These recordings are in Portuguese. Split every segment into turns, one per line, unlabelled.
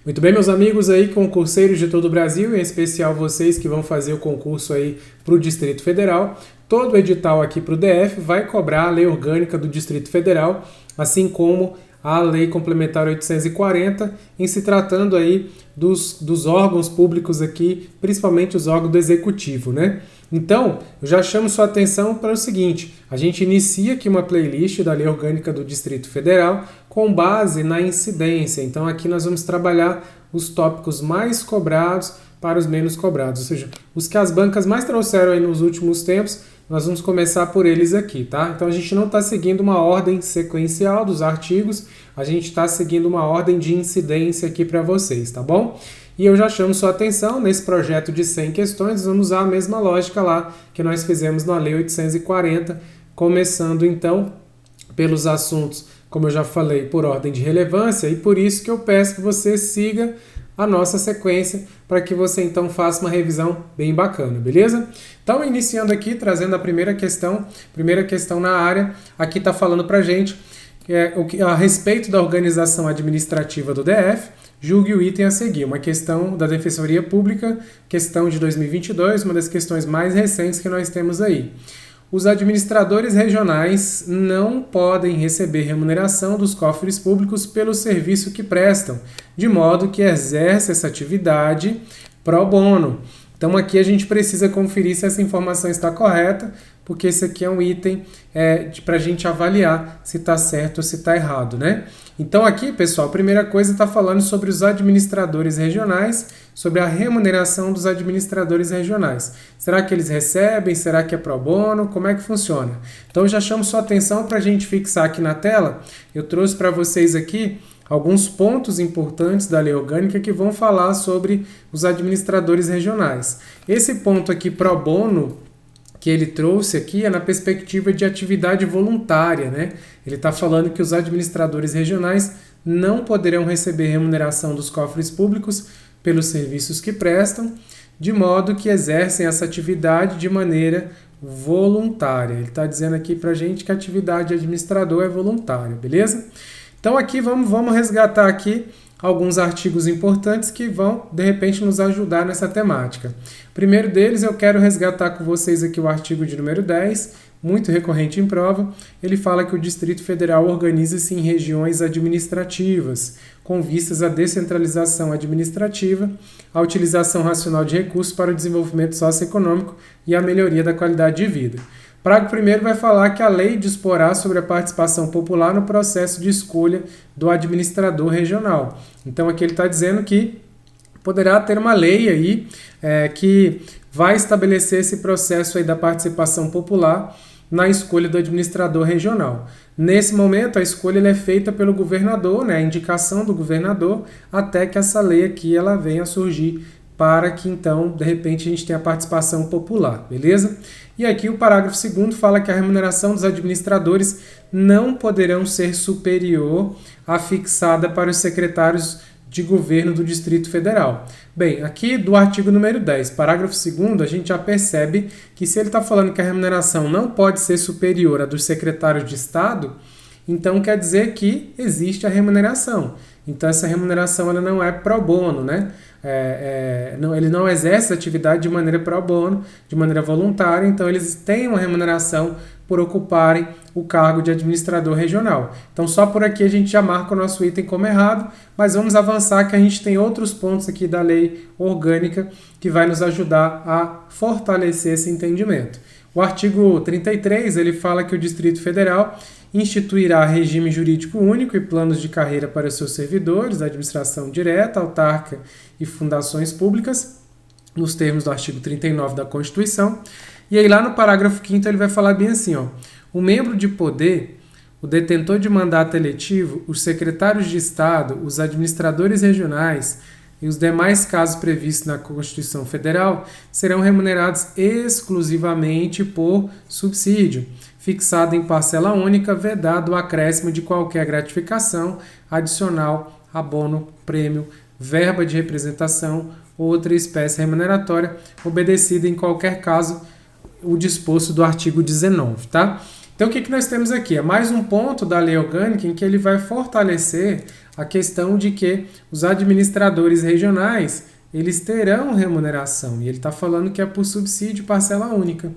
Muito bem, meus amigos aí, concurseiros de todo o Brasil, em especial vocês que vão fazer o concurso aí para o Distrito Federal. Todo o edital aqui para o DF vai cobrar a lei orgânica do Distrito Federal, assim como a lei complementar 840, em se tratando aí dos órgãos públicos aqui, principalmente os órgãos do Executivo, né? Então, eu já chamo sua atenção para o seguinte, a gente inicia aqui uma playlist da Lei Orgânica do Distrito Federal com base na incidência. Então, aqui nós vamos trabalhar os tópicos mais cobrados para os menos cobrados, ou seja, os que as bancas mais trouxeram aí nos últimos tempos, nós vamos começar por eles aqui, tá? Então, a gente não está seguindo uma ordem sequencial dos artigos, a gente está seguindo uma ordem de incidência aqui para vocês, tá bom? E eu já chamo sua atenção, nesse projeto de 100 questões, vamos usar a mesma lógica lá que nós fizemos na Lei 840, começando então pelos assuntos, como eu já falei, por ordem de relevância, e por isso que eu peço que você siga a nossa sequência, para que você então faça uma revisão bem bacana, beleza? Então, iniciando aqui, trazendo a primeira questão na área, aqui está falando para a gente a respeito da organização administrativa do DF, julgue o item a seguir, uma questão da Defensoria Pública, questão de 2022, uma das questões mais recentes que nós temos aí. Os administradores regionais não podem receber remuneração dos cofres públicos pelo serviço que prestam, de modo que exerce essa atividade pro bono. Então aqui a gente precisa conferir se essa informação está correta, porque esse aqui é um item para a gente avaliar se está certo ou se está errado, né? Então aqui, pessoal, a primeira coisa está falando sobre os administradores regionais, sobre a remuneração dos administradores regionais. Será que eles recebem? Será que é pro bono? Como é que funciona? Então eu já chamo sua atenção para a gente fixar aqui na tela. Eu trouxe para vocês aqui alguns pontos importantes da lei orgânica que vão falar sobre os administradores regionais. Esse ponto aqui pro bono que ele trouxe aqui é na perspectiva de atividade voluntária, né? Ele está falando que os administradores regionais não poderão receber remuneração dos cofres públicos pelos serviços que prestam, de modo que exercem essa atividade de maneira voluntária. Ele está dizendo aqui para a gente que a atividade de administrador é voluntária, beleza? Então aqui vamos resgatar aqui alguns artigos importantes que vão, de repente, nos ajudar nessa temática. Primeiro deles, eu quero resgatar com vocês aqui o artigo de número 10, muito recorrente em prova. Ele fala que o Distrito Federal organiza-se em regiões administrativas, com vistas à descentralização administrativa, à utilização racional de recursos para o desenvolvimento socioeconômico e a melhoria da qualidade de vida. Parágrafo 1º vai falar que a lei disporá sobre a participação popular no processo de escolha do administrador regional. Então aqui ele está dizendo que poderá ter uma lei aí que vai estabelecer esse processo aí da participação popular na escolha do administrador regional. Nesse momento, a escolha é feita pelo governador, né, a indicação do governador, até que essa lei aqui ela venha a surgir para que, então, de repente, a gente tenha a participação popular, beleza? E aqui o parágrafo 2º fala que a remuneração dos administradores não poderão ser superior à fixada para os secretários de governo do Distrito Federal. Bem, aqui do artigo número 10, parágrafo 2º, a gente já percebe que se ele está falando que a remuneração não pode ser superior à dos secretários de Estado, então quer dizer que existe a remuneração. Então essa remuneração ela não é pro bono, né? Ele não exerce a atividade de maneira pro bono, de maneira voluntária, então eles têm uma remuneração por ocuparem o cargo de administrador regional. Então só por aqui a gente já marca o nosso item como errado, mas vamos avançar que a gente tem outros pontos aqui da lei orgânica que vai nos ajudar a fortalecer esse entendimento. O artigo 33, ele fala que o Distrito Federal instituirá regime jurídico único e planos de carreira para seus servidores da administração direta, autárquica e fundações públicas, nos termos do artigo 39 da Constituição. E aí lá no parágrafo 5º ele vai falar bem assim, ó, o membro de poder, o detentor de mandato eletivo, os secretários de Estado, os administradores regionais e os demais casos previstos na Constituição Federal serão remunerados exclusivamente por subsídio, fixado em parcela única, vedado o acréscimo de qualquer gratificação adicional, abono, prêmio, verba de representação ou outra espécie remuneratória, obedecida em qualquer caso o disposto do artigo 19, tá? Então, o que nós temos aqui? É mais um ponto da lei orgânica em que ele vai fortalecer a questão de que os administradores regionais eles terão remuneração. E ele está falando que é por subsídio parcela única.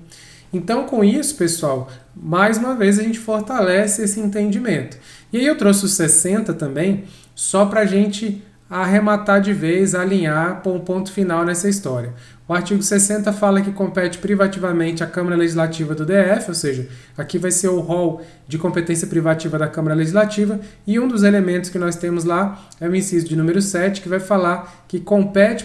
Então, com isso, pessoal, mais uma vez a gente fortalece esse entendimento. E aí eu trouxe os 60 também, só para a gente arrematar de vez, alinhar, pôr um ponto final nessa história. O artigo 60 fala que compete privativamente à Câmara Legislativa do DF, ou seja, aqui vai ser o rol de competência privativa da Câmara Legislativa, e um dos elementos que nós temos lá é o inciso de número 7, que vai falar que compete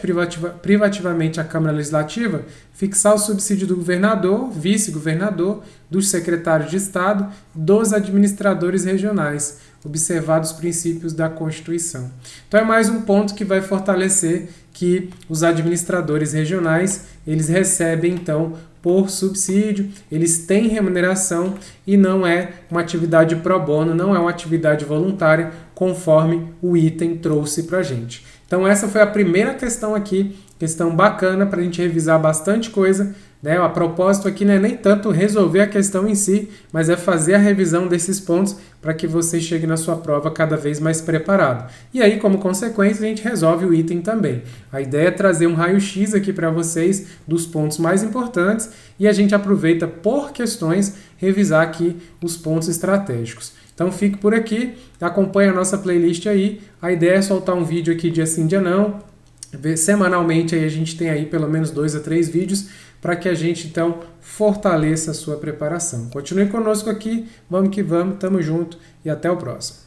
privativamente à Câmara Legislativa fixar o subsídio do governador, vice-governador, dos secretários de Estado, dos administradores regionais, observados os princípios da Constituição. Então é mais um ponto que vai fortalecer que os administradores regionais, eles recebem, então, por subsídio, eles têm remuneração e não é uma atividade pro bono, não é uma atividade voluntária, conforme o item trouxe para a gente. Então essa foi a primeira questão aqui, questão bacana para a gente revisar bastante coisa, né? A propósito aqui não é nem tanto resolver a questão em si, mas é fazer a revisão desses pontos para que você chegue na sua prova cada vez mais preparado. E aí, como consequência, a gente resolve o item também. A ideia é trazer um raio-x aqui para vocês dos pontos mais importantes e a gente aproveita por questões revisar aqui os pontos estratégicos. Então fique por aqui, acompanhe a nossa playlist aí. A ideia é soltar um vídeo aqui dia sim, dia não. Semanalmente aí a gente tem aí pelo menos 2 a 3 vídeos para que a gente então fortaleça a sua preparação. Continue conosco aqui, vamos que vamos, tamo junto e até o próximo.